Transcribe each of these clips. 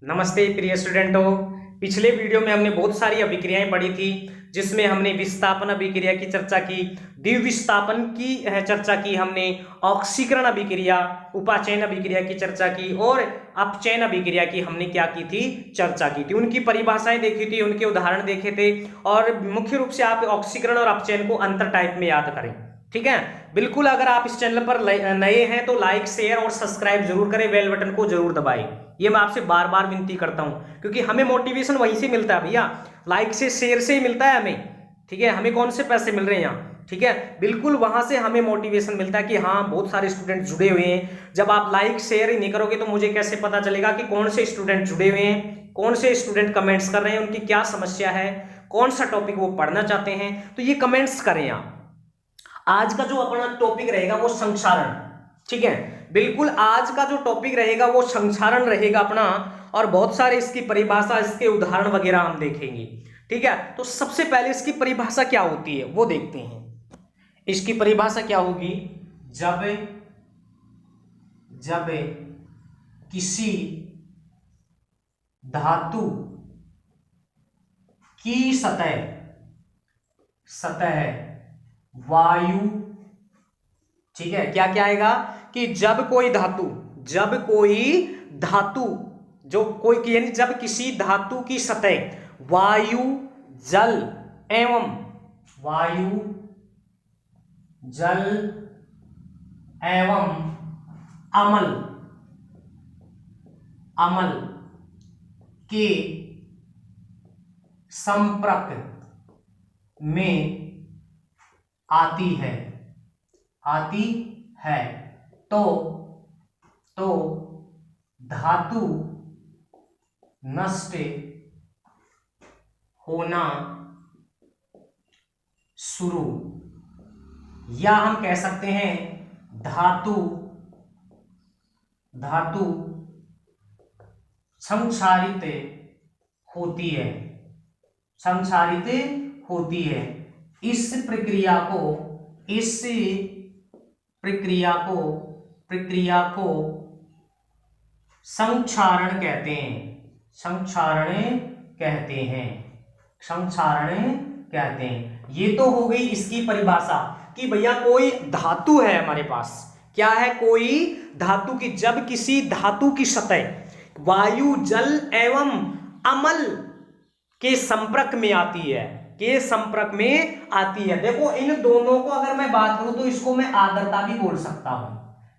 नमस्ते प्रिय स्टूडेंटों। पिछले वीडियो में हमने बहुत सारी अभिक्रियाएं पढ़ी थी, जिसमें हमने विस्थापन अभिक्रिया की चर्चा की, द्विविस्थापन की चर्चा की, हमने ऑक्सीकरण अभिक्रिया, उपाचयन अभिक्रिया की चर्चा की और अपचयन अभिक्रिया की हमने क्या की थी, चर्चा की थी। उनकी परिभाषाएं देखी थी, उनके उदाहरण देखे थे और मुख्य रूप से आप ऑक्सीकरण और अपचयन को अंतर टाइप में याद करें। ठीक है, बिल्कुल। अगर आप इस चैनल पर नए हैं तो लाइक शेयर और सब्सक्राइब जरूर करें, बेल बटन को जरूर दबाएं। ये मैं आपसे बार बार विनती करता हूं, क्योंकि हमें मोटिवेशन वहीं से मिलता है भैया, लाइक से शेयर से ही मिलता है हमें। ठीक है, हमें कौन से पैसे मिल रहे हैं यहाँ? ठीक है, बिल्कुल वहां से हमें मोटिवेशन मिलता है कि हाँ बहुत सारे स्टूडेंट जुड़े हुए हैं। जब आप लाइक शेयर ही नहीं करोगे तो मुझे कैसे पता चलेगा कि कौन से स्टूडेंट जुड़े हुए हैं, कौन से स्टूडेंट कमेंट्स कर रहे हैं, उनकी क्या समस्या है, कौन सा टॉपिक वो पढ़ना चाहते हैं। तो ये कमेंट्स करें आप। आज का जो अपना टॉपिक रहेगा वो संक्षारण। ठीक है, बिल्कुल। आज का जो टॉपिक रहेगा वो संक्षारण रहेगा अपना, और बहुत सारे इसकी परिभाषा, इसके उदाहरण वगैरह हम देखेंगे। ठीक है, तो सबसे पहले इसकी परिभाषा क्या होती है वो देखते हैं। इसकी परिभाषा क्या होगी? जब किसी धातु की सतह वायु, ठीक है, क्या क्या आएगा कि जब कोई धातु जो कोई, यानी जब किसी धातु की सतह वायु जल एवं अमल के संपर्क में आती है तो धातु नष्ट होना शुरू, या हम कह सकते हैं धातु संक्षारित होती है। इस प्रक्रिया को संक्षारण कहते हैं। ये तो हो गई इसकी परिभाषा कि भैया कोई धातु है हमारे पास। क्या है? कोई धातु की, जब किसी धातु की सतह वायु जल एवं अमल के संपर्क में आती है। देखो, इन दोनों को अगर मैं बात करूं तो इसको मैं आर्द्रता भी बोल सकता हूं।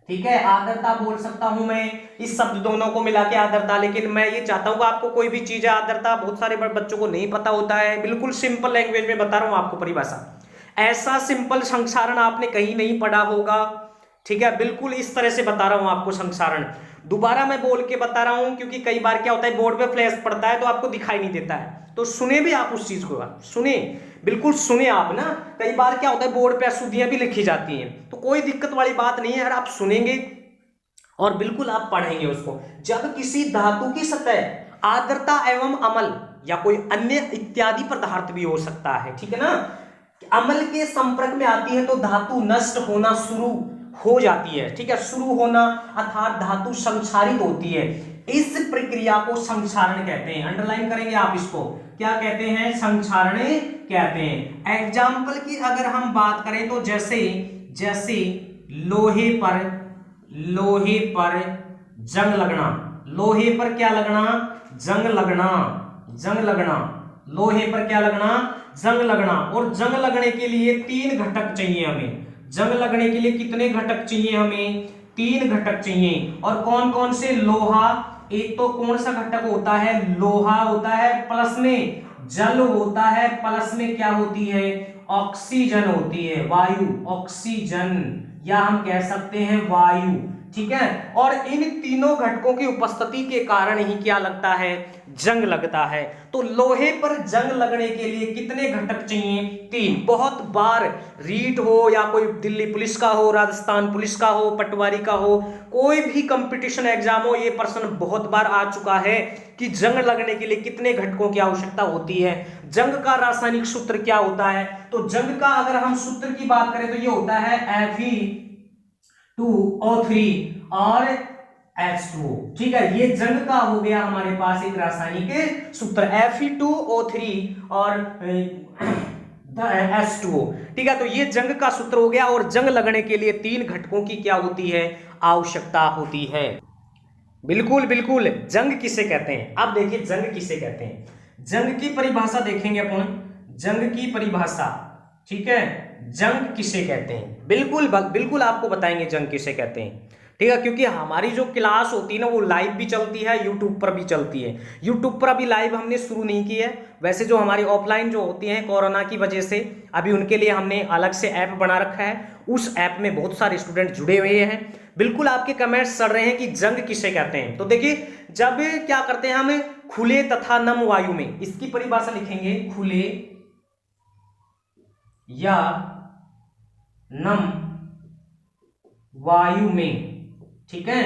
ठीक है, आर्द्रता बोल सकता हूं मैं, इस शब्द दोनों को मिला के आर्द्रता। लेकिन मैं ये चाहता हूं कि आपको कोई भी चीज है आर्द्रता बहुत सारे बच्चों को नहीं पता होता है। बिल्कुल सिंपल लैंग्वेज में बता रहा हूं आपको परिभाषा। ऐसा सिंपल संक्षारण आपने कहीं नहीं पढ़ा होगा। ठीक है, बिल्कुल इस तरह से बता रहा हूं आपको संक्षारण। दोबारा मैं बोल के बता रहा हूं, क्योंकि कई बार क्या होता है बोर्ड पे फ्लैश पड़ता है तो आपको दिखाई नहीं देता है। तो सुने भी आप उस चीज को, सुने, बिल्कुल सुने आप ना। कई बार क्या होता है बोर्ड पे अशुद्धियां भी लिखी जाती हैं, तो कोई दिक्कत वाली बात नहीं है। अगर आप सुनेंगे और बिल्कुल आप पढ़ेंगे उसको। जब किसी धातु की सतह आर्द्रता एवं अमल, या कोई अन्य इत्यादि पदार्थ भी हो सकता है, ठीक है ना, अमल के संपर्क में आती है तो धातु नष्ट होना शुरू हो जाती है। ठीक है, शुरू होना अर्थात धातु संक्षारित होती है। इस प्रक्रिया को संक्षारण कहते हैं। अंडरलाइन करेंगे आप इसको, क्या कहते हैं? संक्षारण कहते हैं। एग्जाम्पल की अगर हम बात करें तो जैसे लोहे पर जंग लगना। लोहे पर क्या लगना? जंग लगना। लोहे पर क्या लगना? जंग लगना। और जंग लगने के लिए 3 घटक चाहिए हमें। जंग लगने के लिए कितने घटक चाहिए हमें? 3 घटक चाहिए। और कौन कौन से? लोहा, एक तो कौन सा घटक होता है? लोहा होता है, प्लस में जल होता है, प्लस में क्या होती है? ऑक्सीजन होती है, वायु, ऑक्सीजन, या हम कह सकते हैं वायु। ठीक है, और इन तीनों घटकों की उपस्थिति के कारण ही क्या लगता है? जंग लगता है। तो लोहे पर जंग लगने के लिए कितने घटक चाहिए? 3। बहुत बार रीट हो या कोई दिल्ली पुलिस का हो, राजस्थान पुलिस का हो, पटवारी का हो, कोई भी कंपटीशन एग्जाम हो, ये प्रश्न बहुत बार आ चुका है कि जंग लगने के लिए कितने घटकों की आवश्यकता होती है। जंग का रासायनिक सूत्र क्या होता है? तो जंग का अगर हम सूत्र की बात करें तो ये होता है Fe2O3, और H2O। ठीक है, ये जंग का हो गया हमारे पास एक रासायनिक सूत्र Fe2O3 और H2O। ठीक है, तो ये जंग का सूत्र हो गया। और जंग लगने के लिए 3 घटकों की क्या होती है, आवश्यकता होती है। बिल्कुल बिल्कुल, जंग किसे कहते हैं, अब देखिए जंग किसे कहते हैं। जंग की परिभाषा देखेंगे अपन, जंग की परिभाषा। ठीक है, जंग किसे कहते हैं, बिल्कुल बिल्कुल आपको बताएंगे जंग किसे कहते हैं। ठीक है, क्योंकि हमारी जो क्लास होती है ना वो लाइव भी चलती है, यूट्यूब पर भी चलती है। यूट्यूब पर अभी लाइव हमने शुरू नहीं की है, वैसे जो हमारी ऑफलाइन जो होती हैं कोरोना की वजह से अभी उनके लिए हमने अलग से ऐप बना रखा है। उस ऐप में बहुत सारे स्टूडेंट जुड़े हुए हैं। बिल्कुल आपके कमेंट्स चल रहे हैं कि जंग किसे कहते हैं। तो देखिए, जब क्या करते हैं हम खुले तथा नम वायु में, इसकी परिभाषा लिखेंगे, खुले या नम वायु में। ठीक है,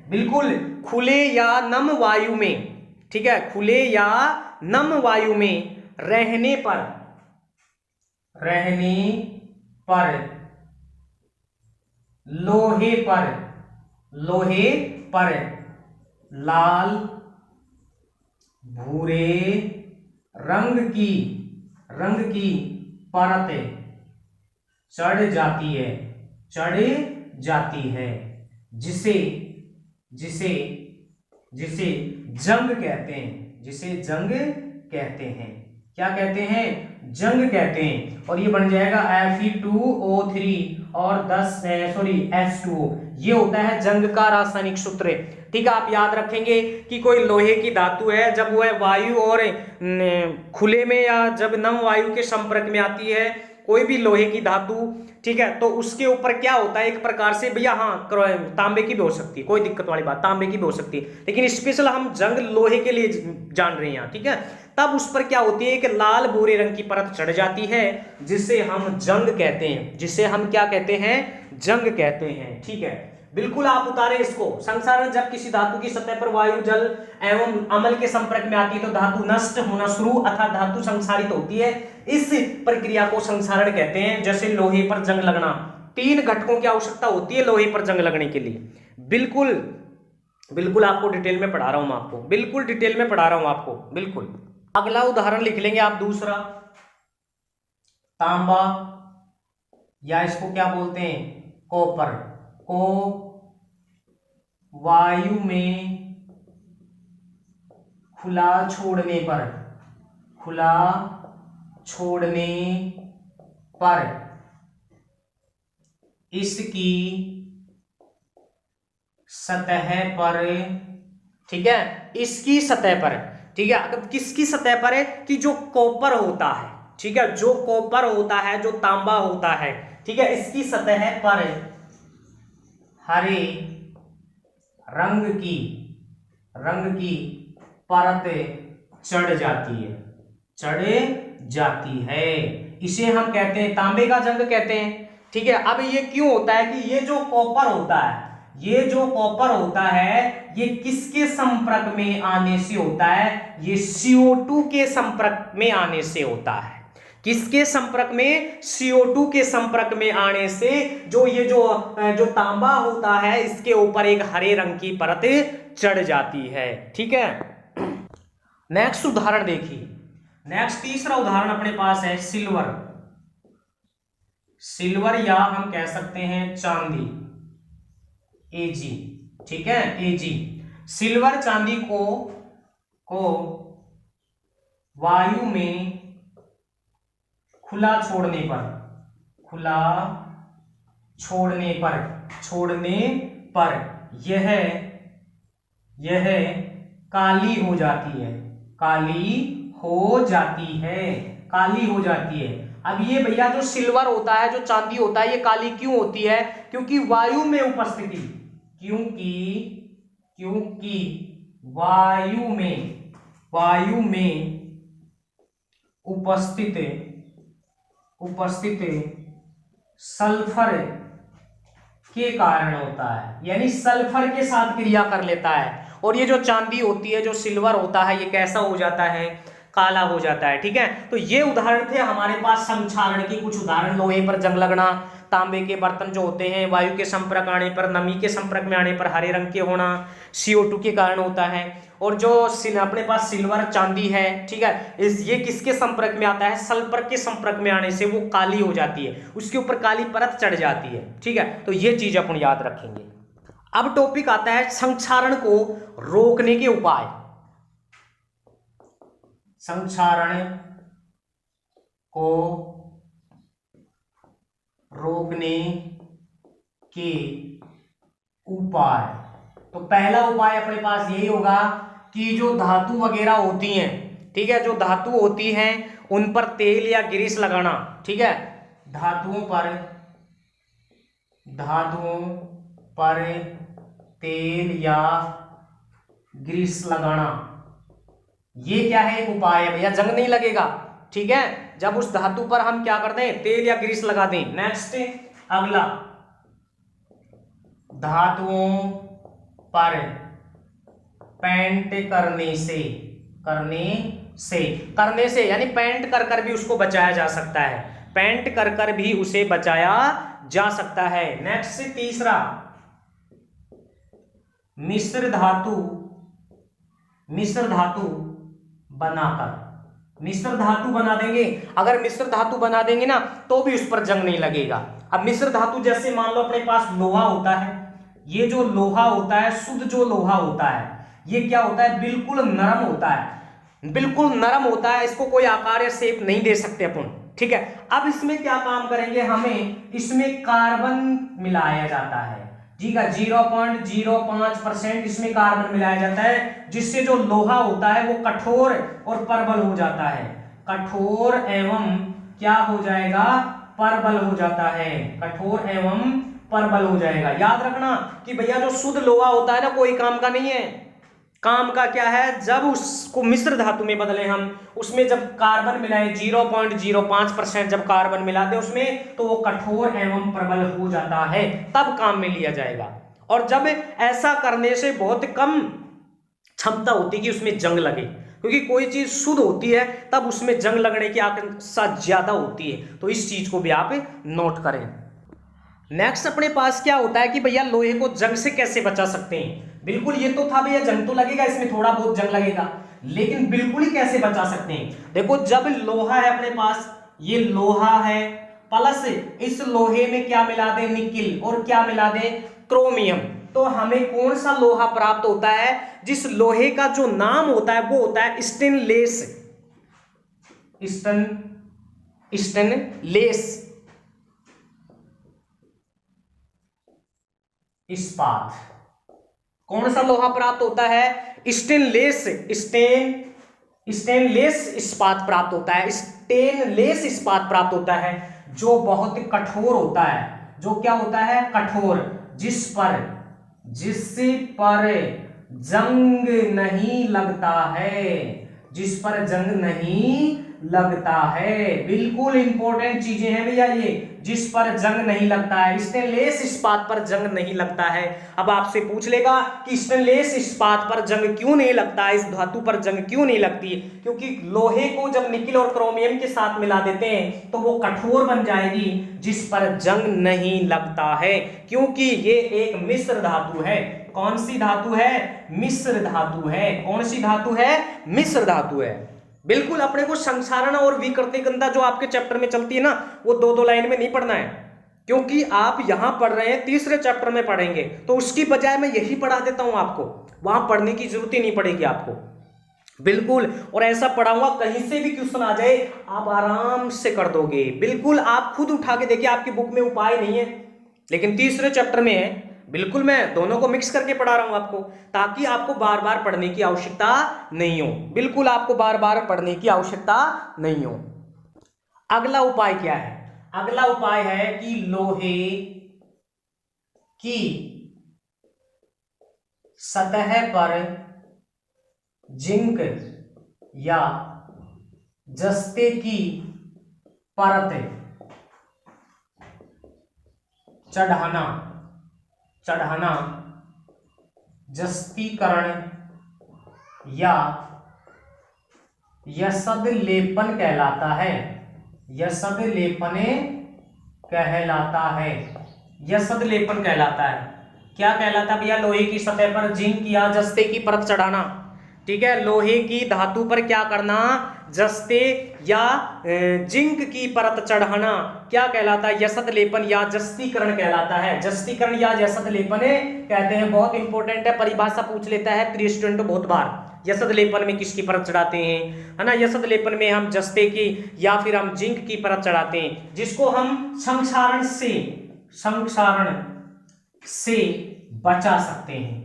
बिल्कुल खुले या नम वायु में। ठीक है, खुले या नम वायु में रहने पर लोहे पर लाल भूरे रंग की परत चढ़ जाती है, जिसे जंग कहते हैं। क्या कहते हैं, जंग कहते हैं। और ये बन जाएगा Fe2O3 और H2O। ये होता है जंग का रासायनिक सूत्र। ठीक है, आप याद रखेंगे कि कोई लोहे की धातु है, जब वह वायु और खुले में या जब नम वायु के संपर्क में आती है कोई भी लोहे की धातु, ठीक है, तो उसके ऊपर क्या होता है, एक प्रकार से भैया हाँ तांबे की भी हो सकती है, कोई दिक्कत वाली बात, तांबे की भी हो सकती है, लेकिन स्पेशल हम जंग लोहे के लिए जान रहे हैं यहाँ। ठीक है, तब उस पर क्या होती है, एक लाल भूरे रंग की परत चढ़ जाती है, जिसे हम जंग कहते हैं, जिसे हम क्या कहते हैं, जंग कहते हैं। ठीक है, बिल्कुल आप उतारे इसको। संसारण, जब किसी धातु की सतह पर वायु जल एवं अम्ल के संपर्क में आती है तो धातु नष्ट होना शुरू अर्थात धातु संसारित होती है। इस प्रक्रिया को संसारण कहते हैं। जैसे लोहे पर जंग लगना, 3 घटकों की आवश्यकता होती है लोहे पर जंग लगने के लिए। बिल्कुल बिल्कुल आपको डिटेल में पढ़ा रहा हूं, आपको बिल्कुल डिटेल में पढ़ा रहा हूं आपको, बिल्कुल। अगला उदाहरण लिख लेंगे आप, दूसरा तांबा, या इसको क्या बोलते हैं, कॉपर, को वायु में खुला छोड़ने पर इसकी सतह पर, ठीक है, इसकी सतह पर, ठीक है, अब किसकी सतह पर है, कि जो कॉपर होता है, ठीक है, जो कॉपर होता है, जो तांबा होता है, ठीक है, इसकी सतह पर हरे रंग की परत चढ़ जाती है। इसे हम कहते हैं तांबे का जंग कहते हैं। ठीक है, अब ये क्यों होता है कि ये जो कॉपर होता है ये किसके संपर्क में आने से होता है, ये CO2 के संपर्क में आने से होता है। किसके संपर्क में, CO2 के संपर्क में आने से जो तांबा होता है इसके ऊपर एक हरे रंग की परत चढ़ जाती है। ठीक है, नेक्स्ट उदाहरण देखिए। नेक्स्ट तीसरा उदाहरण अपने पास है सिल्वर या हम कह सकते हैं चांदी, Ag। ठीक है, Ag, सिल्वर चांदी को वायु में खुला छोड़ने पर यह काली हो जाती है। अब ये भैया जो सिल्वर होता है, जो चांदी होता है, ये काली क्यों होती है, क्योंकि वायु में उपस्थिति, क्योंकि वायु में उपस्थित सल्फर के कारण होता है, यानी सल्फर के साथ क्रिया कर लेता है। और ये जो चांदी होती है, जो सिल्वर होता है, ये कैसा हो जाता है, काला हो जाता है। ठीक है, तो ये उदाहरण थे हमारे पास संक्षारण की, कुछ उदाहरण, लोहे पर जंग लगना, तांबे के बर्तन जो होते हैं वायु के संपर्क आने पर, नमी के संपर्क में आने पर हरे रंग के होना CO2 के कारण होता है। और जो अपने पास सिल्वर चांदी है, ठीक है, ये किसके संपर्क में आता है? सल्फर के संपर्क में आने से वो काली हो जाती है, उसके ऊपर काली परत चढ़ जाती है, ठीक है। तो ये चीज अपन याद रखेंगे। अब टॉपिक आता है संक्षारण को रोकने के उपाय। संक्षारण को रोकने के उपाय। तो पहला उपाय अपने पास यही होगा कि जो धातु वगैरह होती हैं, ठीक है, जो धातु होती हैं उन पर तेल या ग्रीस लगाना, ठीक है, धातुओं पर तेल या ग्रीस लगाना, ये क्या है? एक उपाय है भैया, जंग नहीं लगेगा, ठीक है, जब उस धातु पर हम क्या कर दें? तेल या ग्रीस लगा दें। नेक्स्ट अगला, धातुओं पर पेंट करने से यानी पेंट कर भी उसको बचाया जा सकता है, पेंट कर भी उसे बचाया जा सकता है। नेक्स्ट तीसरा, मिश्र धातु बना देंगे। अगर मिश्र धातु बना देंगे ना तो भी उस पर जंग नहीं लगेगा। अब मिश्र धातु जैसे मान लो अपने पास लोहा होता है, ये जो लोहा होता है, शुद्ध जो लोहा होता है, ये क्या होता है? बिल्कुल नरम होता है, इसको कोई आकार या शेप नहीं दे सकते अपन, ठीक है। अब इसमें क्या काम करेंगे? हमें इसमें कार्बन मिलाया जाता है, ठीक है, 0.05% इसमें कार्बन मिलाया जाता है, जिससे जो लोहा होता है वो कठोर और परबल हो जाता है, कठोर एवं क्या हो जाएगा? परबल हो जाता है, कठोर एवं परबल हो जाएगा। याद रखना कि भैया जो शुद्ध लोहा होता है ना, कोई काम का नहीं है। काम का क्या है? जब उसको मिश्र धातु में बदले हम, उसमें जब कार्बन मिलाए 0.05% जब कार्बन मिला दे उसमें, तो वो कठोर एवं प्रबल हो जाता है, तब काम में लिया जाएगा। और जब ऐसा करने से बहुत कम क्षमता होती है कि उसमें जंग लगे, क्योंकि कोई चीज शुद्ध होती है तब उसमें जंग लगने की आशंका ज्यादा होती है। तो इस चीज को भी आप नोट करें। नेक्स्ट अपने पास क्या होता है कि भैया लोहे को जंग से कैसे बचा सकते हैं? बिल्कुल ये तो था भैया, जंग तो लगेगा, इसमें थोड़ा बहुत जंग लगेगा, लेकिन बिल्कुल ही कैसे बचा सकते हैं? देखो, जब लोहा है अपने पास, ये लोहा है, प्लस इस लोहे में क्या मिला दे? निकिल, और क्या मिला दे? क्रोमियम। तो हमें कौन सा लोहा प्राप्त होता है? जिस लोहे का जो नाम होता है वो होता है स्टेनलेस इस्पात। कौन सा लोहा प्राप्त होता है? स्टेनलेस इस्पात प्राप्त होता है, स्टेनलेस इस्पात प्राप्त होता है, जो बहुत कठोर होता है। जो क्या होता है? कठोर, जिस पर जंग नहीं लगता है, बिल्कुल इंपॉर्टेंट चीजें हैं भैया ये, जिस पर जंग नहीं लगता है, स्टेनलेस इस्पात पर जंग नहीं लगता है। अब आपसे पूछ लेगा कि स्टेनलेस इस्पात पर जंग क्यों नहीं लगता है, इस धातु पर जंग क्यों नहीं लगती? क्योंकि लोहे को जब निकिल और क्रोमियम के साथ मिला देते हैं तो वो कठोर बन जाएगी, जिस पर जंग नहीं लगता है, क्योंकि ये एक मिश्र धातु है। कौन सी धातु है? मिश्र धातु है। कौन सी धातु है? मिश्र धातु है। बिल्कुल अपने को संक्षारण और विकृतिगंधा जो आपके चैप्टर में चलती है ना, वो दो लाइन में नहीं पढ़ना है, क्योंकि आप यहां पढ़ रहे हैं, तीसरे चैप्टर में पढ़ेंगे, तो उसकी बजाय मैं यही पढ़ा देता हूं आपको, वहां पढ़ने की जरूरत ही नहीं पड़ेगी आपको, बिल्कुल। और ऐसा पढ़ाऊंगा, कहीं से भी क्वेश्चन आ जाए आप आराम से कर दोगे, बिल्कुल। आप खुद उठा के देखिए, आपकी बुक में उपाय नहीं है, लेकिन तीसरे चैप्टर में है। बिल्कुल मैं दोनों को मिक्स करके पढ़ा रहा हूं आपको, ताकि आपको बार बार पढ़ने की आवश्यकता नहीं हो, बिल्कुल आपको बार बार पढ़ने की आवश्यकता नहीं हो। अगला उपाय क्या है? अगला उपाय है कि लोहे की सतह पर जिंक या जस्ते की परत चढ़ाना जस्तीकरण या यसद लेपन कहलाता है। यसद लेपन कहलाता है, यसद लेपन कहलाता है। क्या कहलाता है भैया? लोहे की सतह पर जिंक या जस्ते की परत चढ़ाना। ठीक है, लोहे की धातु पर क्या करना? जस्ते या जिंक की परत चढ़ाना क्या कहलाता है? यसद लेपन या जस्तीकरण कहलाता है। जस्तीकरण या यसद लेपन कहते हैं। बहुत इंपॉर्टेंट है, परिभाषा पूछ लेता है प्री स्टूडेंट बहुत बार। यसद लेपन में किसकी परत चढ़ाते हैं, है ना? यसद लेपन में हम जस्ते की या फिर हम जिंक की परत चढ़ाते हैं, जिसको हम संक्षारण से बचा सकते हैं।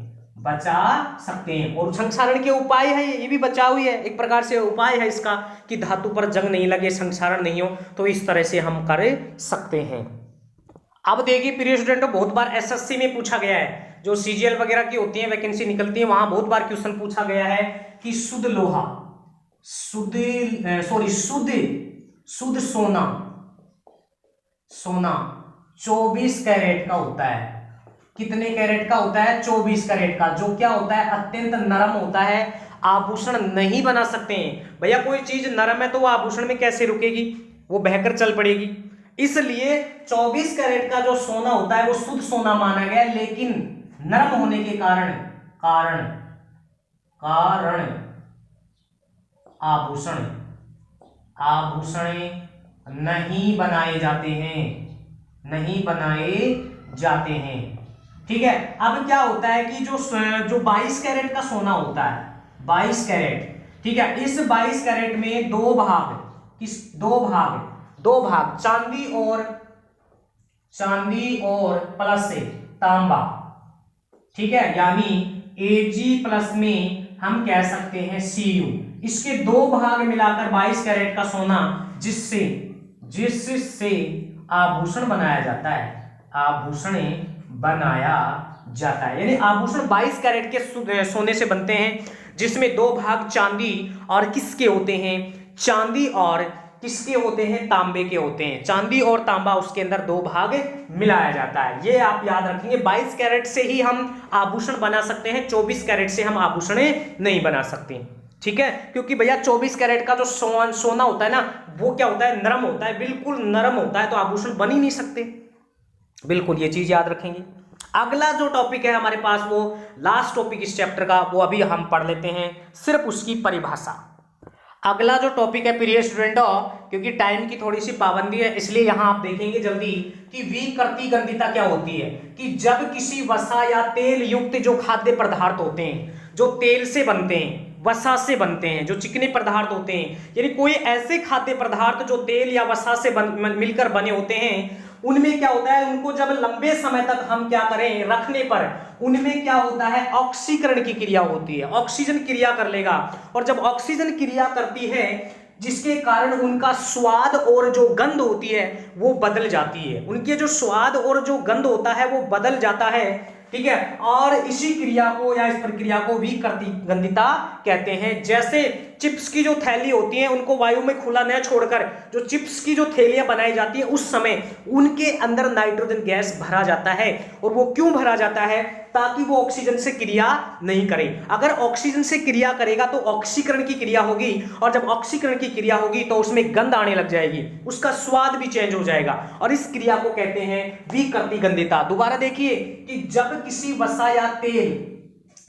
और संक्षारण के उपाय है, ये भी बचाव ही है, एक प्रकार से उपाय है इसका कि धातु पर जंग नहीं लगे, संक्षारण नहीं हो, तो इस तरह से हम कर सकते हैं। अब देखिए प्रिय स्टूडेंटों, बहुत बार एसएससी में पूछा गया है, जो सीजीएल वगैरह की होती है, वैकेंसी निकलती है, वहां बहुत बार क्वेश्चन पूछा गया है कि शुद्ध लोहा, शुद्ध सोना 24 कैरेट का होता है। कितने कैरेट का होता है? 24 कैरेट का, जो क्या होता है? अत्यंत नरम होता है, आभूषण नहीं बना सकते हैं। भैया कोई चीज नरम है तो वो आभूषण में कैसे रुकेगी? वो बहकर चल पड़ेगी। इसलिए 24 कैरेट का जो सोना होता है वो शुद्ध सोना माना गया, लेकिन नरम होने के कारण आभूषण नहीं बनाए जाते हैं। ठीक है, अब क्या होता है कि जो 22 कैरेट का सोना होता है, 22 कैरेट, ठीक है, इस 22 कैरेट में दो भाग चांदी और प्लस से तांबा, ठीक है, यानी Ag प्लस में हम कह सकते हैं Cu। इसके दो भाग मिलाकर 22 कैरेट का सोना, जिससे आभूषण बनाया जाता है, यानी आभूषण 22 कैरेट के सोने से बनते हैं, जिसमें दो भाग चांदी और किसके होते हैं? चांदी और किसके होते हैं? तांबे के होते हैं। चांदी और तांबा, उसके अंदर दो भाग मिलाया जाता है। ये आप याद रखेंगे, 22 कैरेट से ही हम आभूषण बना सकते हैं, 24 कैरेट से हम आभूषण नहीं बना सकते। ठीक है, क्योंकि भैया 24 कैरेट का जो सोना होता है ना, वो क्या होता है? नरम होता है, बिल्कुल नरम होता है, तो आभूषण बन ही नहीं सकते। बिल्कुल ये चीज याद रखेंगे। अगला जो टॉपिक है हमारे पास, वो लास्ट टॉपिक इस चैप्टर का, वो अभी हम पढ़ लेते हैं, सिर्फ उसकी परिभाषा। अगला जो टॉपिक है प्रिय स्टूडेंटों, क्योंकि टाइम की थोड़ी सी पाबंदी है, इसलिए यहां आप देखेंगे जल्दी कि विकृति गंधिता क्या होती है। कि जब किसी वसा या तेल युक्त जो खाद्य पदार्थ होते हैं, जो तेल से बनते हैं, वसा से बनते हैं, जो चिकने पदार्थ होते हैं, यानी कोई ऐसे खाद्य पदार्थ जो तेल या वसा से मिलकर बने होते हैं, उनमें क्या होता है? उनको जब लंबे समय तक हम क्या करें? रखने पर उनमें क्या होता है? ऑक्सीकरण की क्रिया होती है, ऑक्सीजन क्रिया कर लेगा। और जब ऑक्सीजन क्रिया करती है, जिसके कारण उनका स्वाद और जो गंध होती है वो बदल जाती है। उनके जो स्वाद और जो गंध होता है वो बदल जाता है। ठीक है, और इसी क्रिया को या इस प्रक्रिया को विकृति गंधिता कहते हैं। जैसे चिप्स की जो थैली होती है, उनको वायु में खुला न छोड़कर जो चिप्स की जो थैलियां बनाई जाती है, उस समय उनके अंदर नाइट्रोजन गैस भरा जाता है। और वो क्यों भरा जाता है? ताकि वो ऑक्सीजन से क्रिया नहीं करे। अगर ऑक्सीजन से क्रिया करेगा तो ऑक्सीकरण की क्रिया होगी, और जब ऑक्सीकरण की क्रिया होगी तो उसमें गंध आने लग जाएगी, उसका स्वाद भी चेंज हो जाएगा, और इस क्रिया को कहते हैं विकृति गंधिता। दोबारा देखिए कि जब किसी वसा या तेल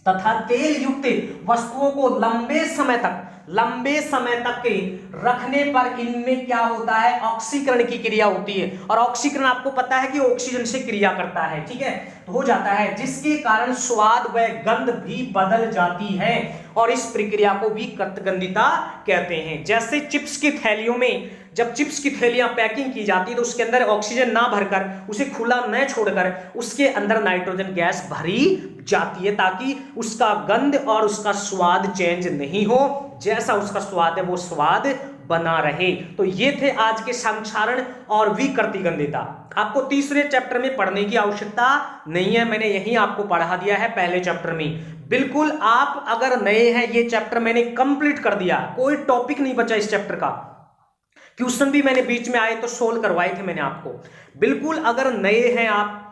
तथा तेल युक्त वस्तुओं को लंबे समय तक रखने पर इनमें क्या होता है? ऑक्सीकरण की क्रिया होती है। और ऑक्सीकरण आपको पता है कि ऑक्सीजन से क्रिया करता है, ठीक है, तो हो जाता है, जिसके कारण स्वाद व गंध भी बदल जाती है, और इस प्रक्रिया को विकृति गंधिता कहते हैं। जैसे चिप्स की थैलियों में, जब चिप्स की थैलियां पैकिंग की जाती है तो उसके अंदर ऑक्सीजन ना भरकर, उसे खुला न छोड़कर उसके अंदर नाइट्रोजन गैस भरी जाती है, ताकि उसका गंध और उसका स्वाद चेंज नहीं हो, जैसा उसका स्वाद है वो स्वाद बना रहे। तो ये थे आज के संक्षारण और विकृति गंधिता। आपको तीसरे चैप्टर में पढ़ने की आवश्यकता नहीं है, मैंने यही आपको पढ़ा दिया है पहले चैप्टर में। बिल्कुल आप अगर नए हैं, ये चैप्टर मैंने कंप्लीट कर दिया, कोई टॉपिक नहीं बचा इस चैप्टर का। क्वेश्चन भी मैंने बीच में आए तो सोल्व करवाए थे मैंने आपको। बिल्कुल अगर नए हैं, आप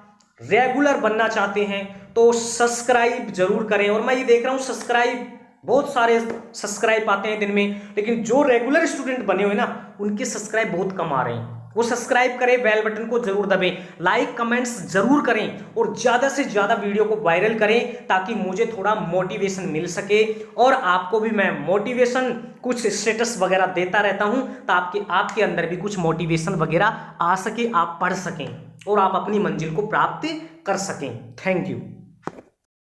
रेगुलर बनना चाहते हैं तो सब्सक्राइब जरूर करें। और मैं ये देख रहा हूं सब्सक्राइब, बहुत सारे सब्सक्राइब आते हैं दिन में, लेकिन जो रेगुलर स्टूडेंट बने हुए ना, उनके सब्सक्राइब बहुत कम आ रहे हैं। वो सब्सक्राइब करें, बेल बटन को जरूर दबें, लाइक कमेंट्स जरूर करें और ज्यादा से ज्यादा वीडियो को वायरल करें ताकि मुझे थोड़ा मोटिवेशन मिल सके और आपको भी मैं मोटिवेशन कुछ स्टेटस वगैरह देता रहता हूं ताकि आपके अंदर भी कुछ मोटिवेशन वगैरह आ सके, आप पढ़ सकें और आप अपनी मंजिल को प्राप्त कर सकें। Thank you.